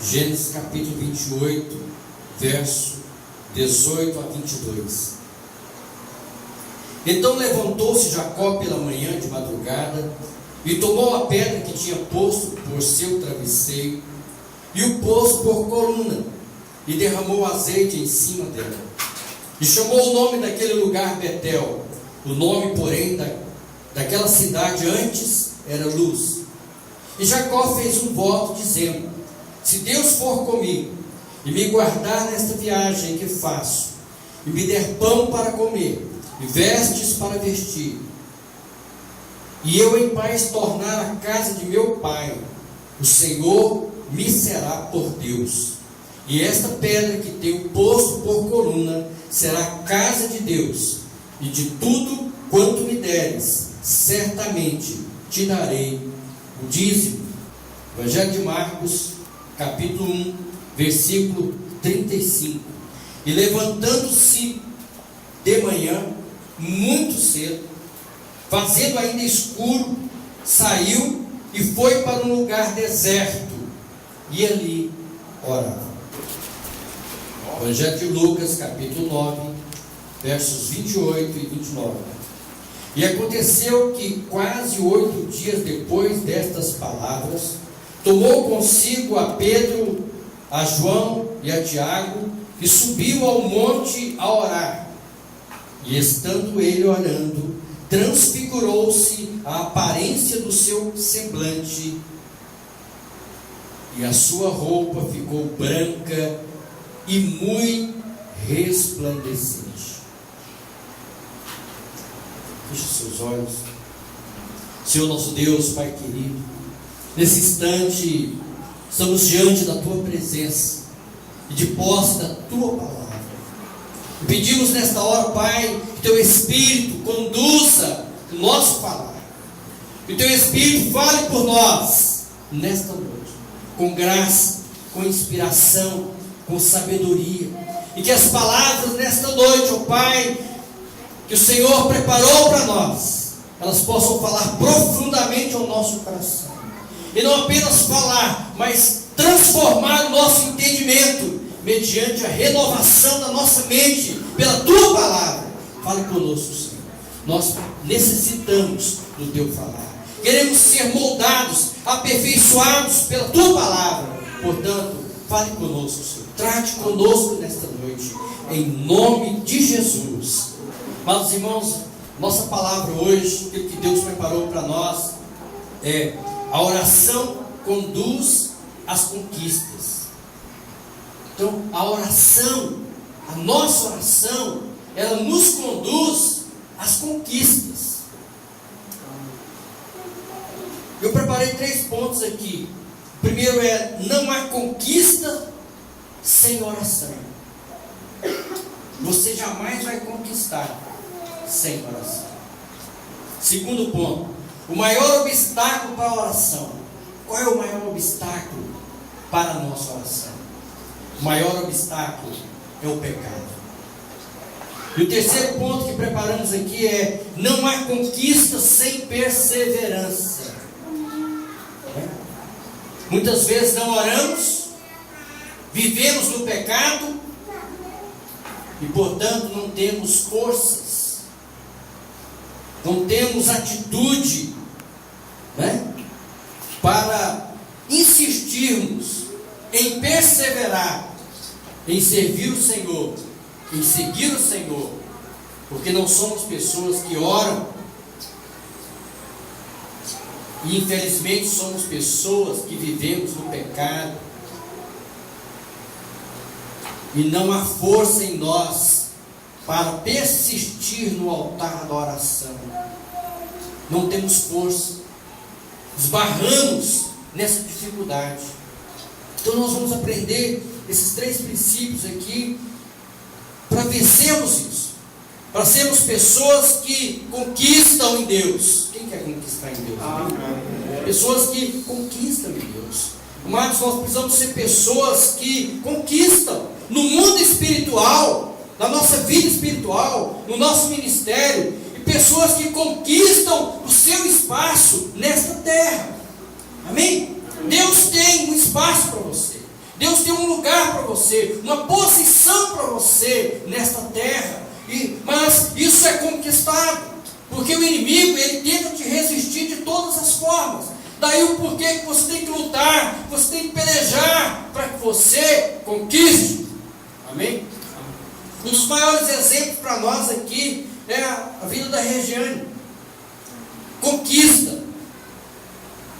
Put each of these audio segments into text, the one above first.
Gênesis capítulo 28, verso 18 a 22. Então levantou-se Jacó pela manhã de madrugada e tomou a pedra que tinha posto por seu travesseiro e o pôs por coluna e derramou azeite em cima dela. E chamou o nome daquele lugar Betel. O nome, porém, daquela cidade antes era Luz. E Jacó fez um voto dizendo: se Deus for comigo e me guardar nesta viagem que faço, e me der pão para comer e vestes para vestir, e eu em paz tornar a casa de meu pai, o Senhor me será por Deus, e esta pedra que tenho posto por coluna será a casa de Deus, e de tudo quanto me deres, certamente te darei o dízimo. Evangelho de Marcos, capítulo 1, versículo 35. E levantando-se de manhã, muito cedo, fazendo ainda escuro, saiu e foi para um lugar deserto, e ali orava. Evangelho de Lucas, capítulo 9, versos 28 e 29. E aconteceu que quase 8 dias depois destas palavras, tomou consigo a Pedro, a João e a Tiago, e subiu ao monte a orar. E estando ele orando, transfigurou-se a aparência do seu semblante, e a sua roupa ficou branca e muito resplandecente. Feche seus olhos. Senhor nosso Deus, Pai querido, nesse instante estamos diante da Tua presença e de posse da Tua palavra. E pedimos nesta hora, Pai, que Teu Espírito conduza o nosso falar, que o Teu Espírito fale por nós nesta noite, com graça, com inspiração, com sabedoria, e que as palavras nesta noite, ó Pai, que o Senhor preparou para nós, elas possam falar profundamente ao nosso coração, e não apenas falar, mas transformar o nosso entendimento, mediante a renovação da nossa mente, pela Tua palavra. Fale conosco, Senhor. Nós necessitamos do Teu falar, queremos ser moldados, aperfeiçoados pela Tua palavra. Portanto, fale conosco, Senhor. Trate conosco nesta noite, em nome de Jesus. Amados irmãos, nossa palavra hoje, aquilo que Deus preparou para nós, é: a oração conduz às conquistas. Então, a oração, a nossa oração, ela nos conduz às conquistas. Eu preparei 3 pontos aqui. O primeiro é: não há conquista sem oração. Você jamais vai conquistar sem oração. Segundo ponto: o maior obstáculo para a oração. Qual é o maior obstáculo para a nossa oração? O maior obstáculo é o pecado. E o terceiro ponto que preparamos aqui é: não há conquista sem perseverança. Muitas vezes não oramos, vivemos no pecado e, portanto, não temos forças, não temos atitude, para insistirmos em perseverar, em servir o Senhor, em seguir o Senhor, porque não somos pessoas que oram, e infelizmente somos pessoas que vivemos no pecado, e não há força em nós para persistir no altar da oração. Não temos força, esbarramos nessa dificuldade. Então nós vamos aprender esses 3 princípios aqui para vencermos isso, para sermos pessoas que conquistam em Deus. Quem quer conquistar em Deus? Amém? Pessoas que conquistam em Deus. Mas nós precisamos ser pessoas que conquistam no mundo espiritual, na nossa vida espiritual, no nosso ministério, e pessoas que conquistam o seu espaço nesta terra. Amém? Deus tem um espaço para você. Deus tem um lugar para você, uma posição para você nesta terra. Mas isso é conquistado, porque o inimigo, ele tenta te resistir de todas as formas. Daí o porquê que você tem que lutar, você tem que pelejar para que você conquiste. Amém? Um dos maiores exemplos para nós aqui é a vida da Regiane. Conquista.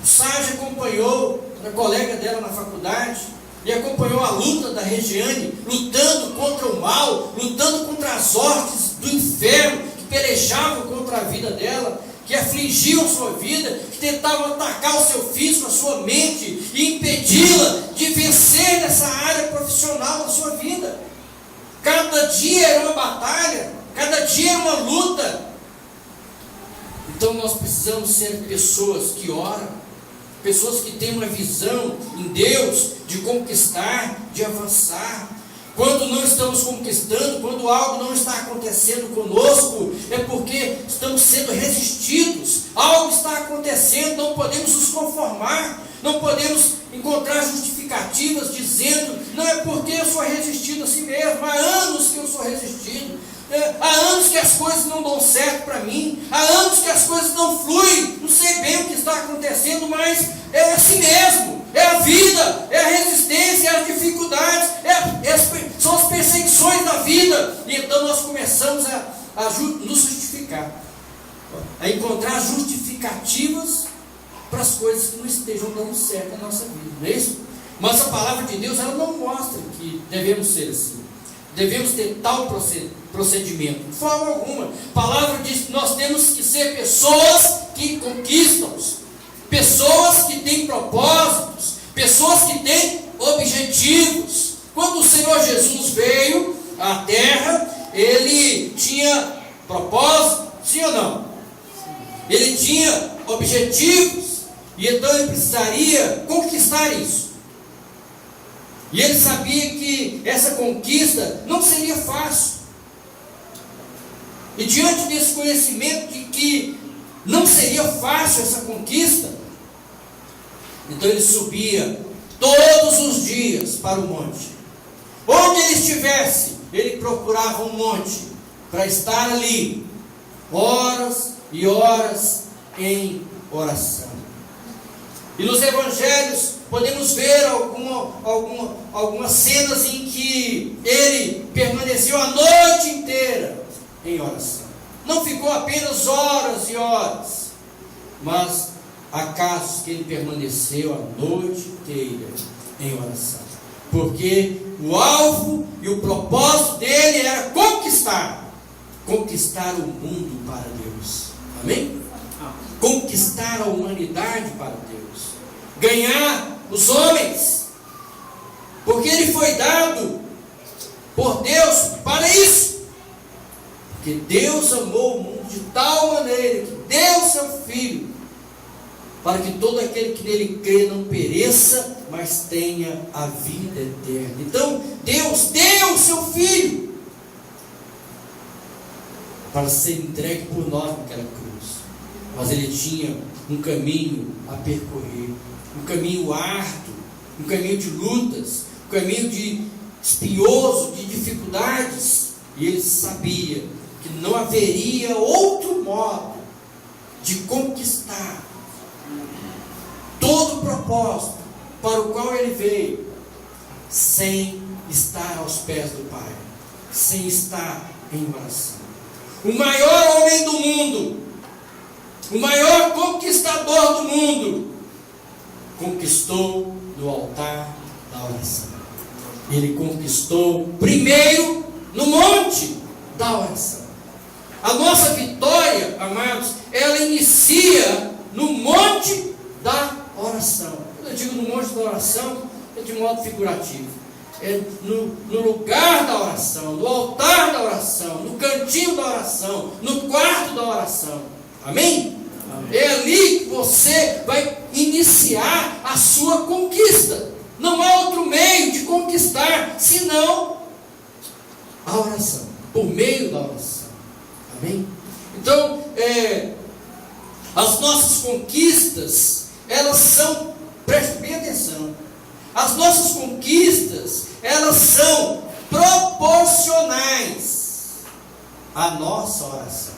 O Sérgio acompanhou, era colega dela na faculdade, e acompanhou a luta da Regiane, lutando contra o mal, lutando contra as hostes do inferno, que pelejavam contra a vida dela, que afligiam a sua vida, que tentavam atacar o seu físico, a sua mente, e impedi-la de vencer nessa área profissional da sua vida. Cada dia era uma batalha, cada dia era uma luta. Então nós precisamos ser pessoas que oram, pessoas que têm uma visão em Deus de conquistar, de avançar. Quando não estamos conquistando, quando algo não está acontecendo conosco, é porque estamos sendo resistidos. Algo está acontecendo, não podemos nos conformar, não podemos encontrar justificativas dizendo, não é porque eu sou resistido a si mesmo, há anos que eu sou resistido, há anos que as coisas não dão certo para mim, há anos que as coisas não fluem, não sei bem o que está acontecendo, mas é assim mesmo, é a vida, é a resistência, é as dificuldades, são as perseguições da vida. E então nós começamos a nos justificar, a encontrar justificativas para as coisas que não estejam dando certo na nossa vida, não é isso? Mas a palavra de Deus, ela não mostra que devemos ser assim, devemos ter tal procedimento, de forma alguma. A palavra diz que nós temos que ser pessoas que conquistam, pessoas que têm propósitos, pessoas que têm objetivos. Quando o Senhor Jesus veio à terra, ele tinha propósito, sim ou não? Ele tinha objetivos, e então ele precisaria conquistar isso. E ele sabia que essa conquista não seria fácil. E diante desse conhecimento de que não seria fácil essa conquista, então ele subia todos os dias para o monte. Onde ele estivesse, ele procurava um monte para estar ali, horas e horas em oração. E nos evangelhos podemos ver algumas cenas em que ele permaneceu a noite inteira em oração. Não ficou apenas horas e horas, mas há casos que ele permaneceu a noite inteira em oração, porque o alvo e o propósito dele era conquistar o mundo para Deus. Amém? Conquistar a humanidade para Deus, ganhar os homens, porque ele foi dado por Deus para isso. Porque Deus amou o mundo de tal maneira que deu seu Filho, para que todo aquele que nele crê não pereça, mas tenha a vida eterna. Então Deus deu o seu Filho para ser entregue por nós naquela cruz. Mas ele tinha um caminho a percorrer, um caminho árduo, um caminho de lutas, um caminho de espinhoso, de dificuldades. E ele sabia que não haveria outro modo de conquistar todo o propósito para o qual ele veio, sem estar aos pés do Pai, sem estar em oração. O maior homem do mundo, o maior conquistador do mundo, conquistou no altar da oração. Ele conquistou primeiro no monte da oração. A nossa vitória, amados, ela inicia no monte da oração. Quando eu digo no monte da oração, é de modo figurativo. É no lugar da oração, no altar da oração, no cantinho da oração, no quarto da oração. Amém? Amém. É ali que você vai iniciar a sua conquista. Não há outro meio de conquistar senão a oração, por meio da oração. Amém? Então, as nossas conquistas, elas são, preste bem atenção, As nossas conquistas, elas são proporcionais à nossa oração.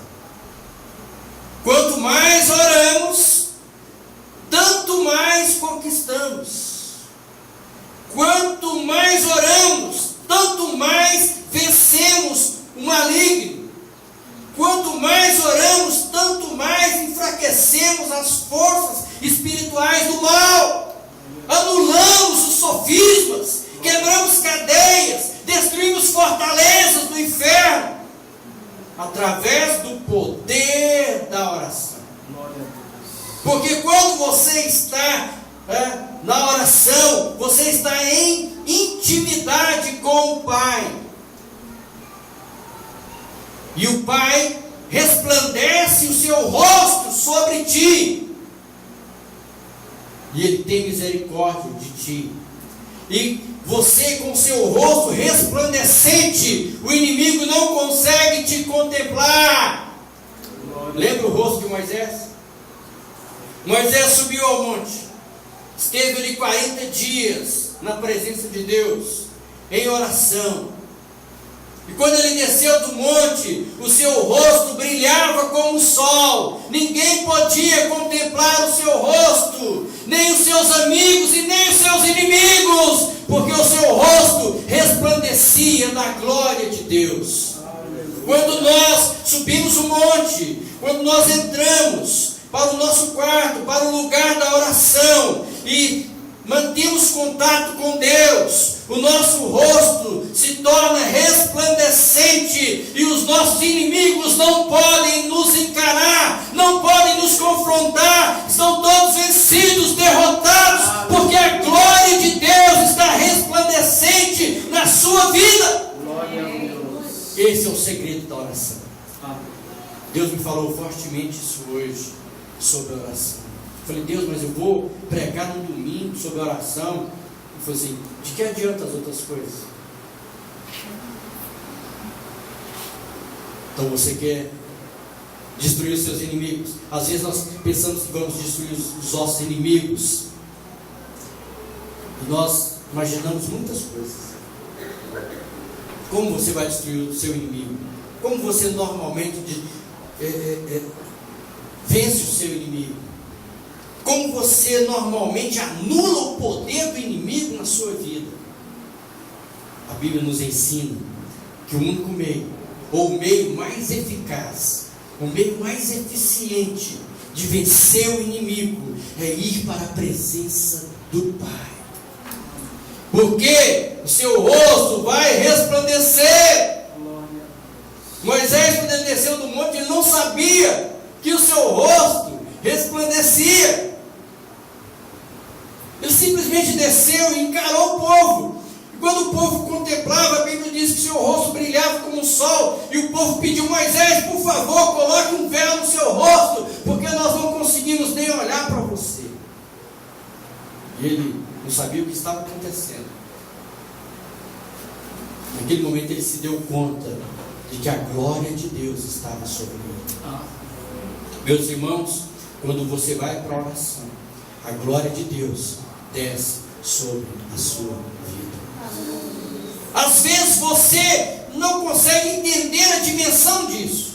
Quanto mais oramos, tanto mais conquistamos. Quanto mais oramos, tanto mais vencemos o maligno. Quanto mais oramos, tanto mais enfraquecemos as forças espirituais do mal. Anulamos os sofismas, quebramos cadeias, destruímos fortalezas do inferno, através do poder da oração. Porque quando você está na oração, você está em intimidade com o Pai. E o Pai resplandece o seu rosto sobre ti. E Ele tem misericórdia de ti. E você, com seu rosto resplandecente, o inimigo não consegue te contemplar. Lembra o rosto de Moisés? Moisés subiu ao monte, esteve ali 40 dias na presença de Deus, em oração. E quando ele desceu do monte, o seu rosto brilhava como o sol. Ninguém podia contemplar o seu rosto, nem os seus amigos e nem os seus inimigos, porque o seu rosto resplandecia na glória de Deus. Quando nós subimos o monte, quando nós entramos para o nosso quarto, para o lugar da oração e mantemos contato com Deus, o nosso rosto se torna resplandecente e os nossos inimigos não podem nos encarar, não podem nos confrontar, estão todos vencidos, derrotados, porque a glória de Deus está resplandecente na sua vida. Glória a Deus. Esse é o segredo da oração. Deus me falou fortemente isso hoje, sobre a oração. Eu falei, Deus, mas eu vou pregar no domingo sobre oração. Ele falou assim, de que adianta as outras coisas? Então você quer destruir os seus inimigos. Às vezes nós pensamos que vamos destruir os nossos inimigos. E nós imaginamos muitas coisas. Como você vai destruir o seu inimigo? Como você normalmente vence o seu inimigo? Como você normalmente anula o poder do inimigo na sua vida? A Bíblia nos ensina que o único meio, ou o meio mais eficaz, o meio mais eficiente de vencer o inimigo é ir para a presença do Pai. Porque o seu rosto vai resplandecer. Moisés, quando ele desceu do monte, ele não sabia que o seu rosto resplandecia. Ele simplesmente desceu e encarou o povo. E quando o povo contemplava, a Bíblia diz que seu rosto brilhava como o sol. E o povo pediu, Moisés, por favor, coloque um véu no seu rosto, porque nós não conseguimos nem olhar para você. E ele não sabia o que estava acontecendo. Naquele momento ele se deu conta de que a glória de Deus estava sobre ele. Meus irmãos, quando você vai para a oração, a glória de Deus desce sobre a sua vida. Às vezes você não consegue entender a dimensão disso.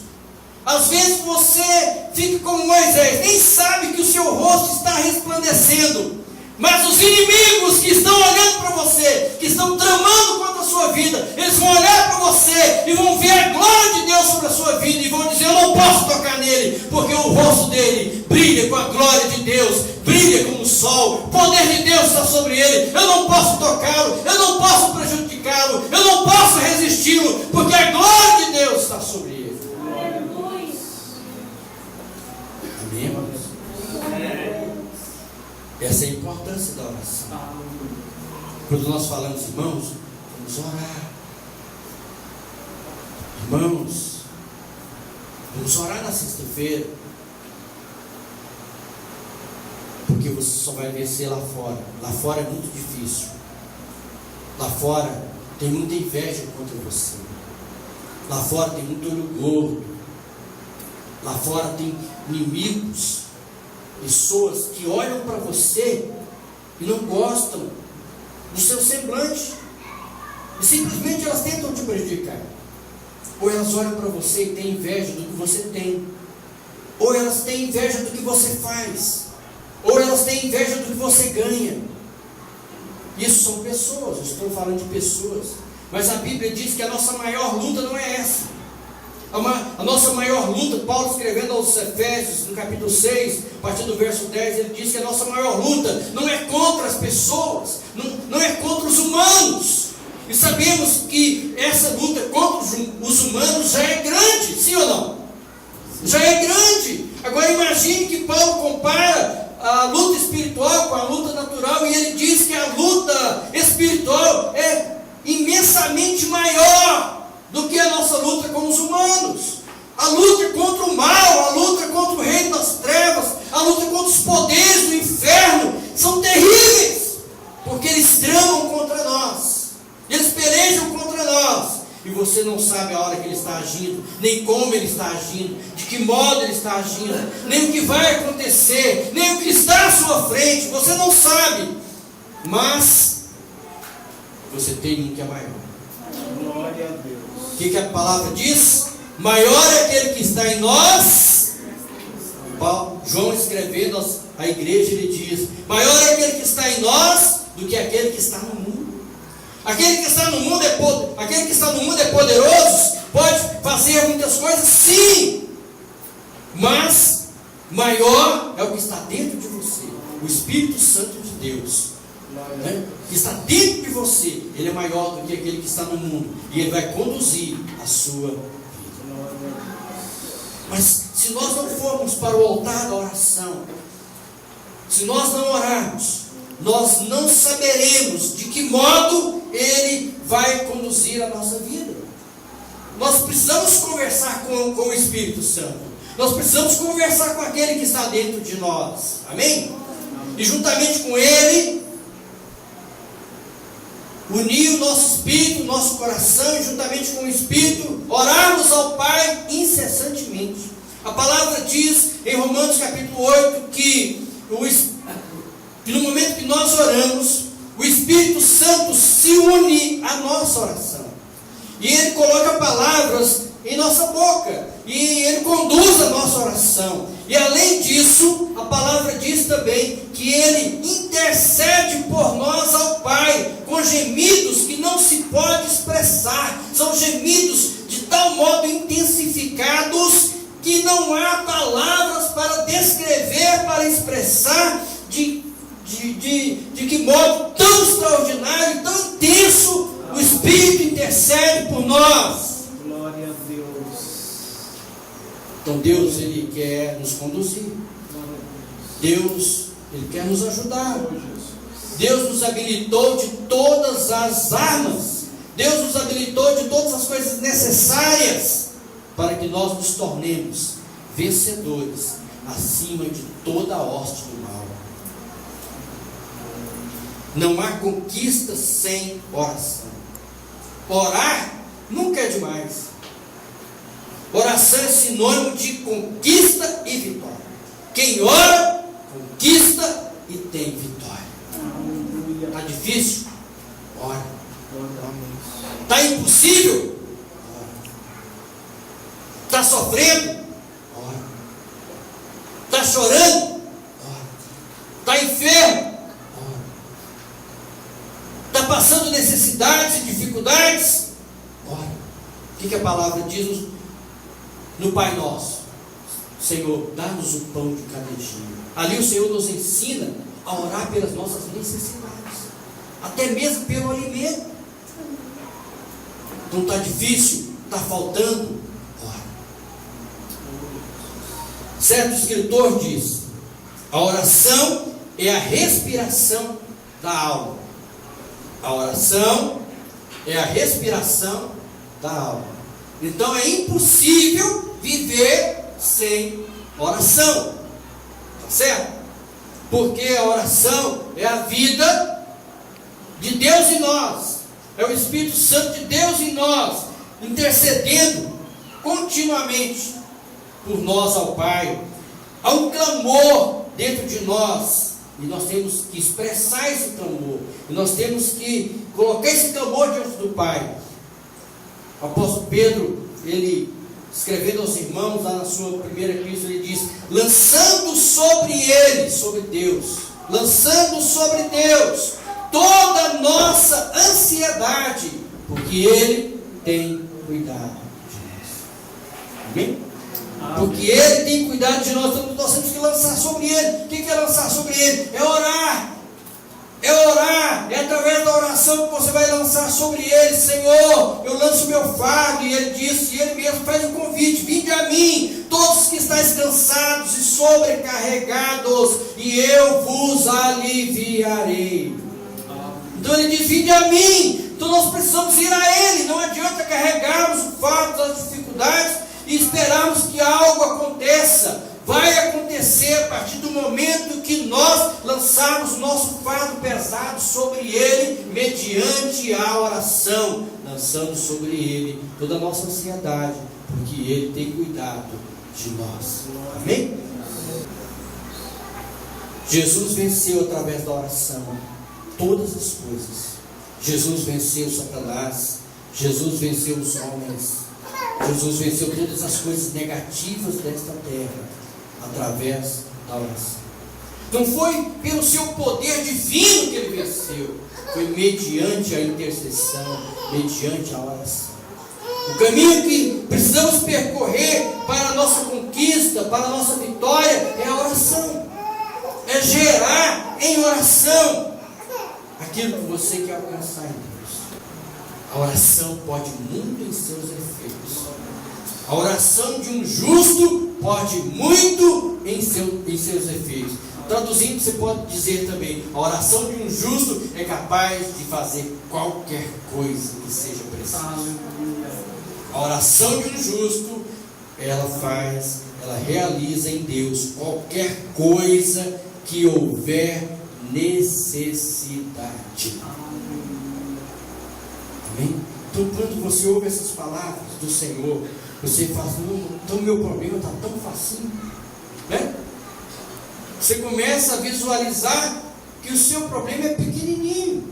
Às vezes você fica como Moisés, nem sabe que o seu rosto está resplandecendo. Mas os inimigos que estão olhando para você, que estão tramando contra a sua vida, eles vão olhar para você e vão ver a glória de Deus sobre a sua vida e vão dizer, eu não posso tocar nele, porque o rosto dele brilha com a glória de Deus, brilha como o sol, o poder de Deus está sobre ele, eu não posso tocá-lo, eu não posso prejudicá-lo, eu não posso resisti-lo, porque a glória de Deus está sobre ele. Amém, irmãos? Essa é a importância da oração. Quando nós falamos, irmãos, vamos orar. Irmãos, vamos orar na sexta-feira. Porque você só vai vencer lá fora. Lá fora é muito difícil. Lá fora tem muita inveja contra você. Lá fora tem muito olho gordo. Lá fora tem inimigos. Pessoas que olham para você e não gostam do seu semblante. E simplesmente elas tentam te prejudicar. Ou elas olham para você e têm inveja do que você tem. Ou elas têm inveja do que você faz. Ou elas têm inveja do que você ganha. Isso são pessoas, eu estou falando de pessoas. Mas a Bíblia diz que a nossa maior luta não é essa. A nossa maior luta, Paulo escrevendo aos Efésios, no capítulo 6, a partir do verso 10, ele diz que a nossa maior luta não é contra as pessoas, não é contra os humanos. E sabemos que essa luta contra os humanos já é grande, sim ou não? Já é grande. Agora imagine que Paulo compara a luta espiritual com a luta natural, e ele diz que a luta espiritual é imensamente maior do que a nossa luta com os humanos. A luta contra o mal, a luta contra o reino das trevas, a luta contra os poderes do inferno são terríveis, porque eles tramam contra nós, eles pelejam contra nós, e você não sabe a hora que ele está agindo, nem como ele está agindo, de que modo ele está agindo, nem o que vai acontecer, nem o que está à sua frente, você não sabe, mas você tem um que é maior. Glória a Deus. O que a palavra diz? Maior é aquele que está em nós. João escrevendo à igreja, ele diz: maior é aquele que está em nós do que aquele que está no mundo. Aquele que está no mundo é poderoso, pode fazer muitas coisas, sim, mas maior é o que está dentro de você, o Espírito Santo de Deus, né? Que está dentro de você. Ele é maior do que aquele que está no mundo, e ele vai conduzir a sua vida. Mas se nós não formos para o altar da oração, se nós não orarmos, nós não saberemos de que modo ele vai conduzir a nossa vida. Nós precisamos conversar com o Espírito Santo. Nós precisamos conversar com aquele que está dentro de nós. Amém? E juntamente com ele, unir o nosso espírito, o nosso coração, e juntamente com o Espírito, orarmos ao Pai incessantemente. A palavra diz em Romanos capítulo 8 que no momento que nós oramos, o Espírito Santo se une à nossa oração, e ele coloca palavras em nossa boca, e ele conduz a nossa oração. E além disso, a palavra diz também que ele intercede por nós ao Pai, com gemidos que não se pode expressar. São gemidos de tal modo intensificados que não há palavras para descrever, para expressar de que modo tão extraordinário, tão intenso, o Espírito intercede por nós. Glória a Deus. Então Deus, ele quer nos conduzir. Deus, ele quer nos ajudar. Deus nos habilitou de todas as armas. Deus nos habilitou de todas as coisas necessárias para que nós nos tornemos vencedores acima de toda a hoste do mal. Não há conquista sem oração. Orar nunca é demais. Oração é sinônimo de conquista e vitória. Quem ora, conquista e tem vitória. Está difícil? Ora. Está impossível? Ora. Está sofrendo? Ora. Está chorando? Ora. Está enfermo? Ora. Está passando necessidades e dificuldades? Ora. O que a palavra diz no Pai Nosso? Senhor, dá-nos o pão de cada dia. Ali o Senhor nos ensina a orar pelas nossas necessidades, até mesmo pelo alimento. Não está difícil? Está faltando? Ora. Certo escritor diz: a oração é a respiração da alma. A oração é a respiração da alma. Então é impossível viver sem oração, tá certo? Porque a oração é a vida de Deus em nós, é o Espírito Santo de Deus em nós, intercedendo continuamente por nós ao Pai. Há um clamor dentro de nós E nós temos que expressar esse clamor. E nós temos que colocar esse clamor diante do Pai. O apóstolo Pedro, ele escrevendo aos irmãos, lá na sua primeira epístola, ele diz: lançando sobre ele, sobre Deus, lançando sobre Deus toda a nossa ansiedade, porque ele tem cuidado de nós. Amém? Porque ele tem cuidado de nós, então nós temos que lançar sobre ele. O que é lançar sobre ele? É orar. É orar, é através da oração que você vai lançar sobre ele: Senhor, eu lanço o meu fardo. E ele diz, e ele mesmo faz o convite: vinde a mim, todos que estáis cansados e sobrecarregados, e eu vos aliviarei. Então ele diz: vinde a mim. Então nós precisamos ir a ele. Não adianta carregarmos o fardo das dificuldades e esperarmos que algo aconteça. Vai acontecer a partir do momento que nós lançarmos nosso fardo pesado sobre ele, mediante a oração, lançando sobre ele toda a nossa ansiedade, porque ele tem cuidado de nós. Amém? Jesus venceu através da oração todas as coisas. Jesus venceu Satanás. Jesus venceu os homens. Jesus venceu todas as coisas negativas desta terra através da oração. Não foi pelo seu poder divino que ele venceu, foi mediante a intercessão, mediante a oração. O caminho que precisamos percorrer para a nossa conquista, para a nossa vitória, é a oração. É gerar em oração aquilo que você quer alcançar em Deus. A oração pode muito em seus efeitos. A oração de um justo pode muito em seus efeitos. Traduzindo, você pode dizer também: a oração de um justo é capaz de fazer qualquer coisa que seja preciso. A oração de um justo, ela realiza em Deus qualquer coisa que houver necessidade. Amém? Então, quando você ouve essas palavras do Senhor, você fala: então o meu problema está tão facinho, né? Você começa a visualizar que o seu problema é pequenininho,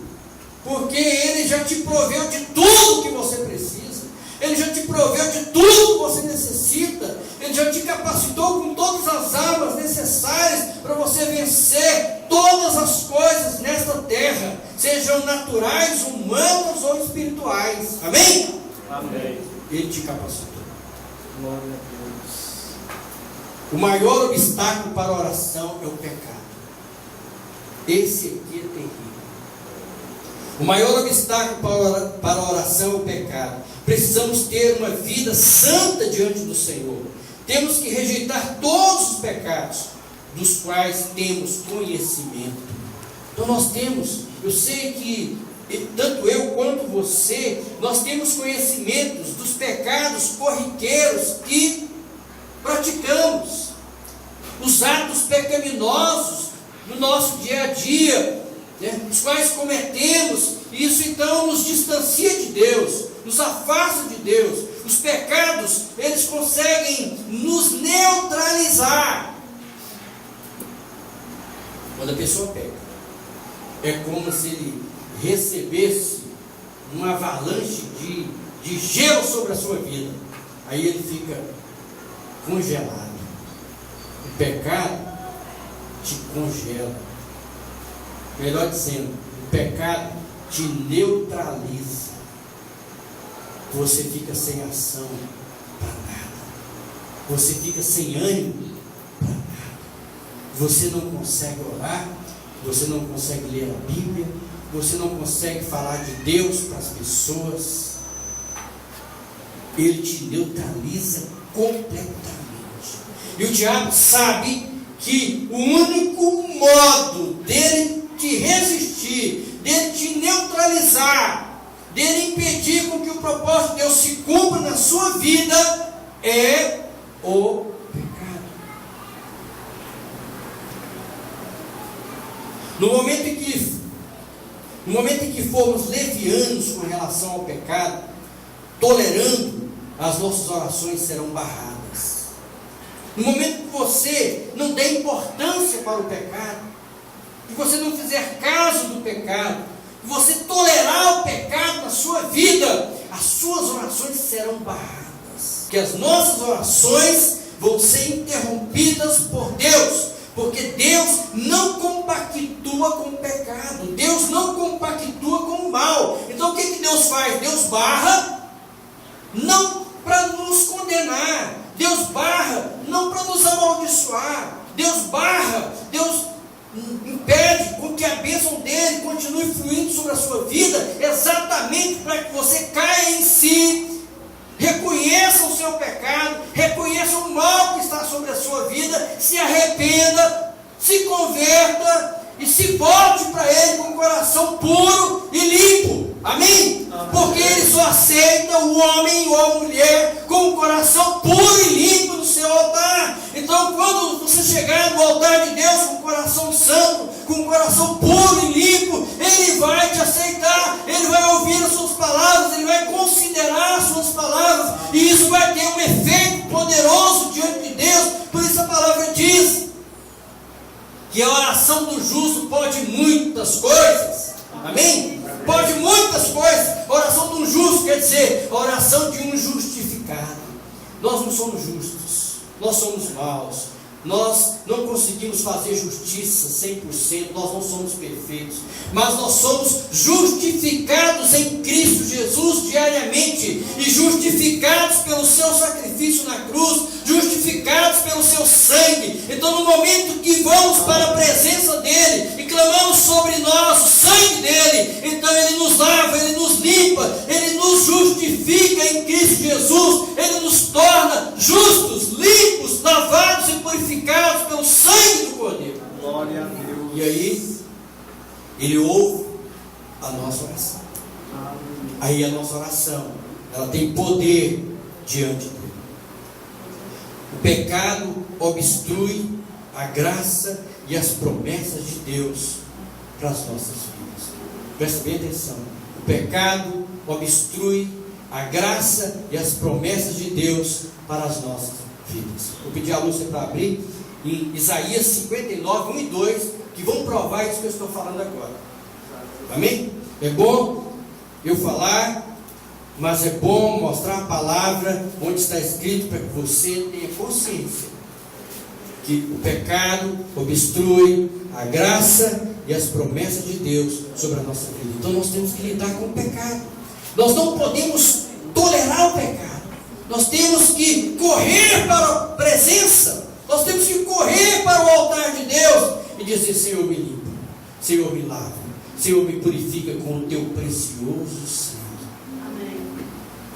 porque Ele já te proveu de tudo que você precisa, Ele já te proveu de tudo que você necessita, Ele já te capacitou com todas as armas necessárias para você vencer todas as coisas nesta terra, sejam naturais, humanas ou espirituais. Amém? Amém. Ele te capacitou. Glória a Deus. O maior obstáculo para a oração é o pecado. Esse aqui é terrível. O maior obstáculo para a oração é o pecado. Precisamos ter uma vida santa diante do Senhor. Temos que rejeitar todos os pecados dos quais temos conhecimento. Então nós temos, eu sei que tanto eu quanto você, nós temos conhecimentos dos pecados corriqueiros que praticamos, os atos pecaminosos no nosso dia a dia, né, os quais cometemos. Isso então nos distancia de Deus, nos afasta de Deus. Os pecados, eles conseguem nos neutralizar. Quando a pessoa peca, é como se ele recebesse uma avalanche de gelo sobre a sua vida. Aí ele fica congelado. O pecado te congela. Melhor dizendo, o pecado te neutraliza. Você fica sem ação para nada. Você fica sem ânimo para nada. Você não consegue orar. Você não consegue ler a Bíblia. Você não consegue falar de Deus para as pessoas. Ele te neutraliza completamente. E o diabo sabe que o único modo dele te resistir, dele te neutralizar, dele impedir com que o propósito de Deus se cumpra na sua vida é o pecado. No momento em que formos levianos com relação ao pecado, tolerando, as nossas orações serão barradas. No momento que você não der importância para o pecado, que você não fizer caso do pecado, que você tolerar o pecado na sua vida, as suas orações serão barradas. Que as nossas orações vão ser interrompidas por Deus, porque Deus não compactua com o pecado, Deus não compactua com o mal. Então o que Deus faz? Deus barra, não para nos condenar, Deus barra, não para nos amaldiçoar, Deus barra, Deus impede com que a bênção dele continue fluindo sobre a sua vida, exatamente para que você caia em si, reconheça o seu pecado, reconheça o mal que está sobre a sua vida, se arrependa, se converta e se volte para ele com um coração puro e limpo. Amém? Porque ele só aceita o homem ou a mulher com um coração puro e limpo no seu altar. Então, quando você chegar no altar de Deus com um coração santo, com um coração puro e limpo, ele vai te aceitar, ele vai ouvir as suas palavras, ele vai considerar as suas palavras, e isso vai ter um efeito poderoso diante de Deus. Por isso a palavra diz que a oração do justo pode muitas coisas. Amém? Pode muitas coisas. A oração de um justo quer dizer a oração de um justificado. Nós não somos justos, nós somos maus, nós não conseguimos fazer justiça 100%, nós não somos perfeitos, mas nós somos justificados em Cristo Jesus diariamente, e justificados pelo seu sacrifício na cruz, justificados pelo seu sangue. Então, no momento que vamos para a presença dele e clamamos sobre nós o sangue dele, então ele nos lava, ele nos limpa, ele nos justifica em Cristo Jesus, ele nos torna justos, limpos, lavados e purificados pelo sangue do Cordeiro. Glória a Deus. E aí, ele ouve a nossa oração. Aí a nossa oração, ela tem poder diante dele. O pecado obstrui a graça e as promessas de Deus para as nossas vidas. Preste bem atenção. O pecado obstrui a graça e as promessas de Deus para as nossas vidas. Vou pedir a Lúcia para abrir em Isaías 59, 1 e 2, que vão provar isso que eu estou falando agora. Amém? É bom eu falar, mas é bom mostrar a palavra onde está escrito, para que você tenha consciência que o pecado obstrui a graça e as promessas de Deus sobre a nossa vida. Então nós temos que lidar com o pecado. Nós não podemos tolerar o pecado. Nós temos que correr para a presença. Nós temos que correr para o altar de Deus e dizer: Senhor, me limpa, Senhor, me lava, Senhor, me purifica com o teu precioso sangue. Amém.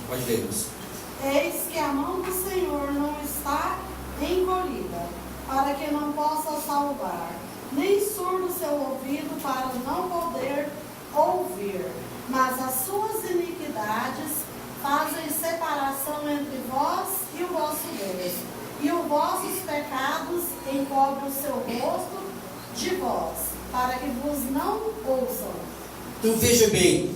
Pode ler isso. Eis que a mão do Senhor não está encolhida, para que não possa salvar, nem surdo seu ouvido para não poder ouvir, mas as suas iniquidades fazem separação entre vós e o vosso Deus, e os vossos pecados encobrem o seu rosto de vós, para que vos não ouçam. Então veja bem,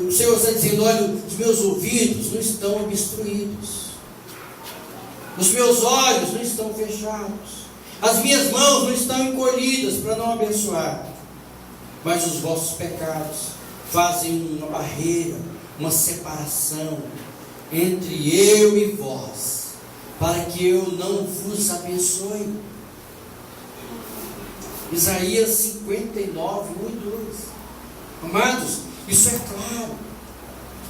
o Senhor está dizendo: olha, os meus ouvidos não estão obstruídos, os meus olhos não estão fechados, as minhas mãos não estão encolhidas para não abençoar, mas os vossos pecados fazem uma barreira, uma separação entre eu e vós, para que eu não vos abençoe. Isaías 59, 1 e 2. Amados, isso é claro.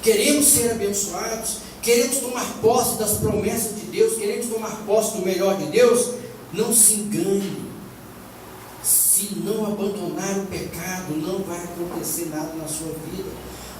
Queremos ser abençoados, queremos tomar posse das promessas de Deus, queremos tomar posse do melhor de Deus. Não se engane, se não abandonar o pecado, não vai acontecer nada na sua vida.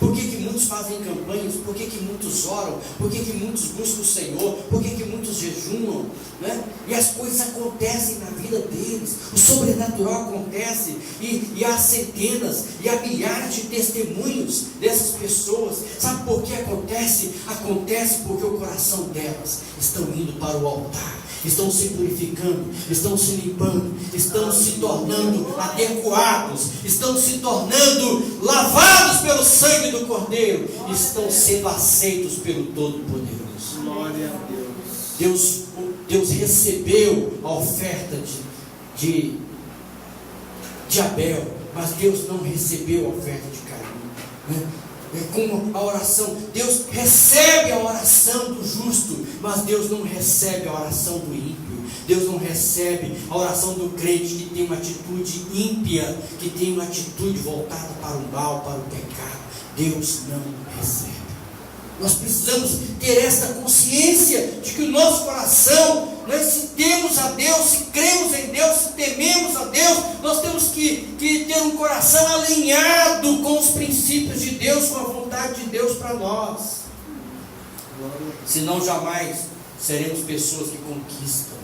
Por que muitos fazem campanhas? Por que muitos oram? Por que muitos buscam o Senhor? Por que muitos jejuam? Né? E as coisas acontecem na vida deles, o sobrenatural acontece, e há centenas e há milhares de testemunhos dessas pessoas. Sabe por que acontece? Acontece porque o coração delas estão indo para o altar, estão se purificando, estão se limpando, estão se tornando adequados, estão se tornando lavados pelo sangue do Cordeiro, estão sendo aceitos pelo Todo-Poderoso. Glória a Deus. Deus recebeu a oferta de de Abel, mas Deus não recebeu a oferta de Caim, com a oração. Deus recebe a oração do justo, mas Deus não recebe a oração do ímpio. Deus não recebe a oração do crente que tem uma atitude ímpia, que tem uma atitude voltada para o mal, para o pecado. Deus não recebe. Nós precisamos ter esta consciência de que o nosso coração, se temos a Deus, se cremos em Deus, se tememos a Deus, nós temos que ter um coração alinhado com os princípios de Deus, com a vontade de Deus para nós. Senão jamais seremos pessoas que conquistam,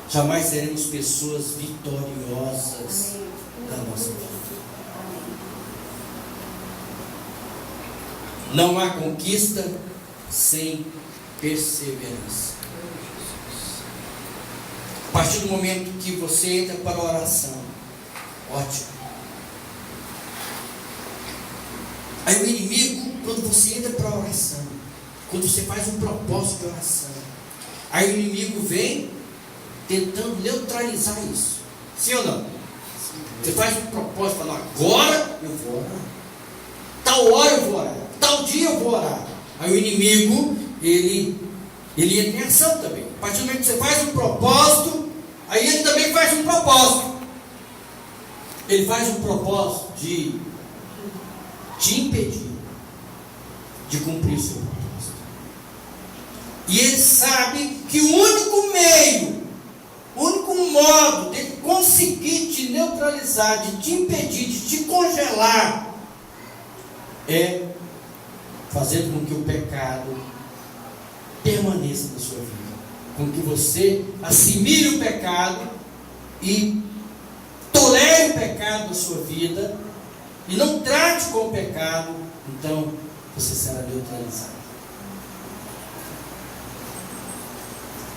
jamais seremos pessoas vitoriosas da nossa vida. Não há conquista sem perseverança. A partir do momento que você entra para a oração, ótimo. Aí o inimigo, quando você entra para a oração, quando você faz um propósito de oração, aí o inimigo vem tentando neutralizar isso. Sim ou não? Você faz um propósito, fala, agora eu vou orar. Tal hora eu vou orar. Tal dia eu vou orar. Aí o inimigo, ele entra em ação também. A partir do momento que você faz um propósito, aí ele também faz um propósito. Ele faz um propósito de te impedir de cumprir o seu propósito. E ele sabe que o único meio, o único modo de conseguir te neutralizar, de te impedir, de te congelar, é fazendo com que o pecado permaneça na sua vida, com que você assimile o pecado e tolere o pecado na sua vida e não trate com o pecado. Então você será neutralizado.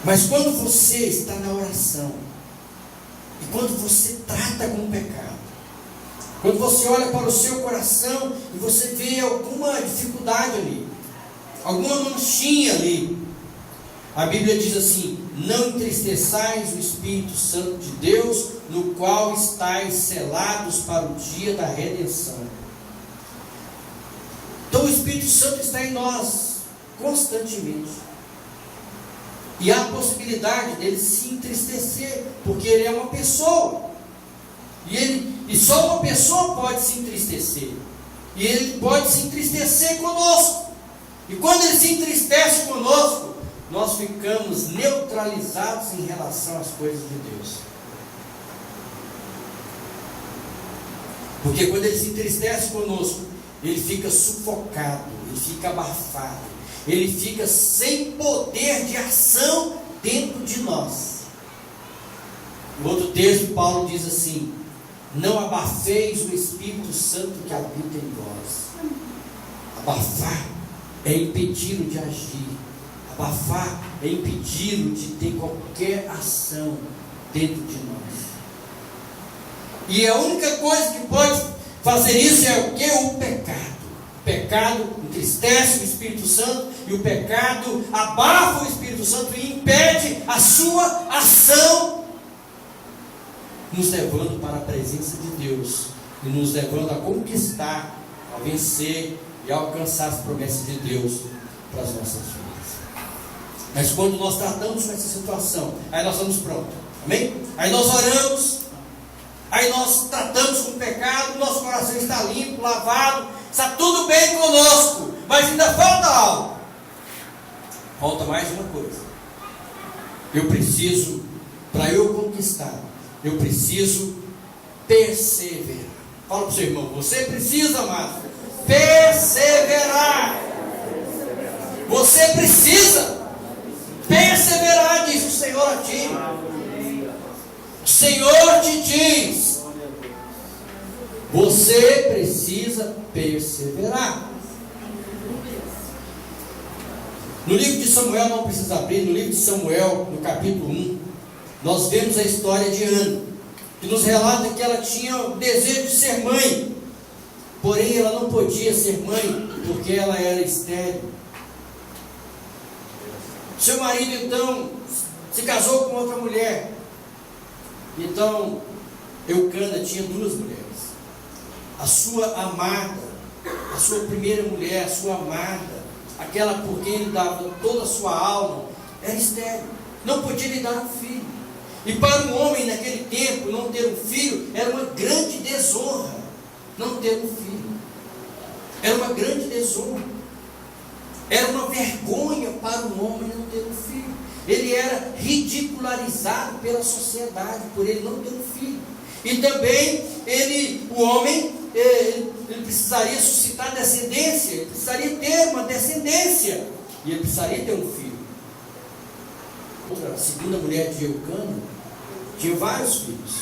Mas quando você está na oração e quando você trata com o pecado, quando você olha para o seu coração e você vê alguma dificuldade ali, alguma manchinha ali, a Bíblia diz assim: não entristeçais o Espírito Santo de Deus, no qual estáis selados para o dia da redenção. Então o Espírito Santo está em nós constantemente, e há a possibilidade dele se entristecer, porque ele é uma pessoa. E só uma pessoa pode se entristecer. E ele pode se entristecer conosco. E quando ele se entristece conosco, nós ficamos neutralizados em relação às coisas de Deus. Porque quando ele se entristece conosco, ele fica sufocado, ele fica abafado, ele fica sem poder de ação dentro de nós. No outro texto, Paulo diz assim: não abafeis o Espírito Santo que habita em vós. Abafar é impedi-lo de agir. Abafar é impedi-lo de ter qualquer ação dentro de nós. E a única coisa que pode fazer isso é o que? O pecado. O pecado entristece o Espírito Santo e o pecado abafa o Espírito Santo e impede a sua ação, nos levando para a presença de Deus e nos levando a conquistar, a vencer e a alcançar as promessas de Deus para as nossas vidas. Mas quando nós tratamos com essa situação, aí nós estamos prontos, amém? Aí nós oramos, aí nós tratamos com o pecado, nosso coração está limpo, lavado, está tudo bem conosco, mas ainda falta algo. Falta mais uma coisa. Eu preciso, para eu conquistar, eu preciso perseverar. Fala para o seu irmão: você precisa, amado, perseverar. Você precisa perseverar, diz o Senhor a ti. O Senhor te diz: você precisa perseverar. No livro de Samuel, não precisa abrir, no livro de Samuel, no capítulo 1, nós vemos a história de Ana, que nos relata que ela tinha o desejo de ser mãe, porém ela não podia ser mãe, porque ela era estéril. Seu marido então se casou com outra mulher, então Eucana tinha 2 mulheres. A sua amada, a sua primeira mulher, a sua amada, aquela por quem ele dava toda a sua alma, era estéril, não podia lhe dar um filho. E para um homem naquele tempo não ter um filho era uma grande desonra. Não ter um filho era uma grande desonra, era uma vergonha para um homem não ter um filho. Ele era ridicularizado pela sociedade por ele não ter um filho. E também o homem precisaria suscitar descendência, ele precisaria ter uma descendência, e ele precisaria ter um filho. A segunda mulher de Eucana tinha vários filhos,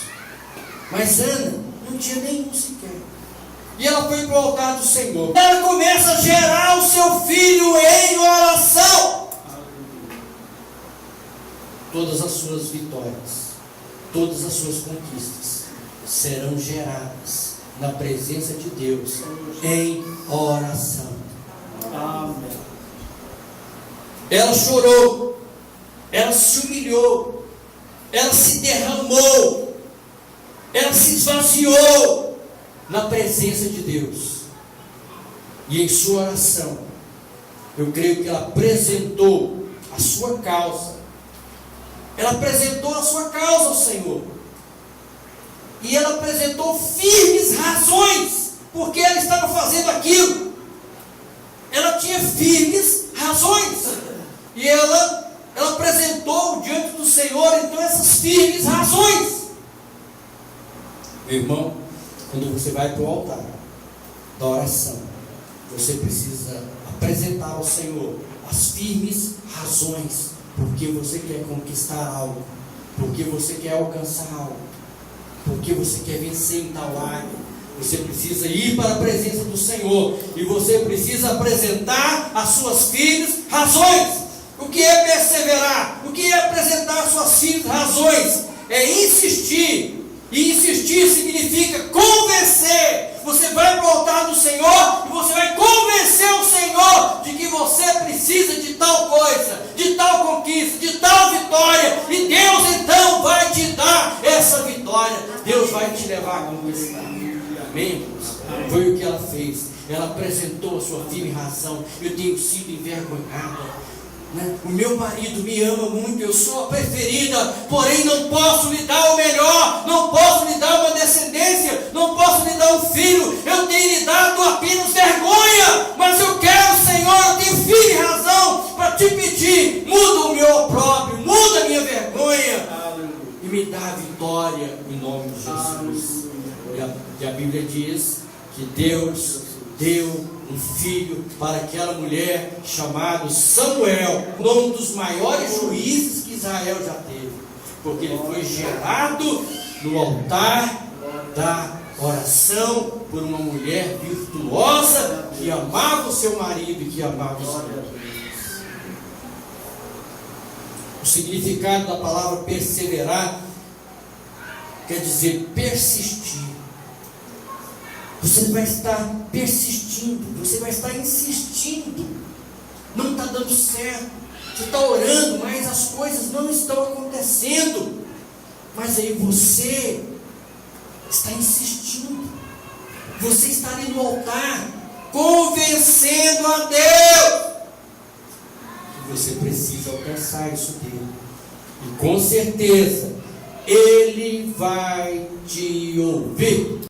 mas Ana não tinha nenhum sequer. E ela foi para o altar do Senhor. Ela começa a gerar o seu filho em oração. Todas as suas vitórias, todas as suas conquistas serão geradas na presença de Deus em oração. Amém. Ela chorou, ela se humilhou, ela se derramou, ela se esvaziou na presença de Deus. E em sua oração, eu creio que ela apresentou a sua causa. Ela apresentou a sua causa ao Senhor. E ela apresentou firmes razões porque ela estava fazendo aquilo. Ela tinha firmes razões. E ela apresentou diante do Senhor, então, essas firmes razões. Meu irmão, quando você vai para o altar da oração, você precisa apresentar ao Senhor as firmes razões porque você quer conquistar algo, porque você quer alcançar algo, porque você quer vencer em tal área. Você precisa ir para a presença do Senhor e você precisa apresentar as suas firmes razões. O que é perseverar? O que é apresentar as suas firmes razões? É insistir. E insistir significa convencer. Você vai para o altar do Senhor e você vai convencer o Senhor de que você precisa de tal coisa, de tal conquista, de tal vitória. E Deus então vai te dar essa vitória. Deus vai te levar a conquistar. Amém? Foi o que ela fez. Ela apresentou a sua firme razão. Eu tenho sido envergonhada. O meu marido me ama muito, eu sou a preferida, porém não posso lhe dar o melhor, não posso lhe dar uma descendência, não posso lhe dar um filho, eu tenho lhe dado apenas vergonha, mas eu quero, Senhor, eu tenho firme razão para te pedir, muda o meu opróbrio, muda a minha vergonha e me dá a vitória em nome de Jesus. E a Bíblia diz que Deus deu um filho para aquela mulher chamado Samuel, um dos maiores juízes que Israel já teve, porque ele foi gerado no altar da oração por uma mulher virtuosa que amava o seu marido e que amava o Senhor. O significado da palavra perseverar quer dizer persistir. Você vai estar persistindo, você vai estar insistindo. Não está dando certo. Você está orando, mas as coisas não estão acontecendo. Mas aí você está insistindo. Você está ali no altar, convencendo a Deus que você precisa alcançar isso dele. E com certeza, Ele vai te ouvir.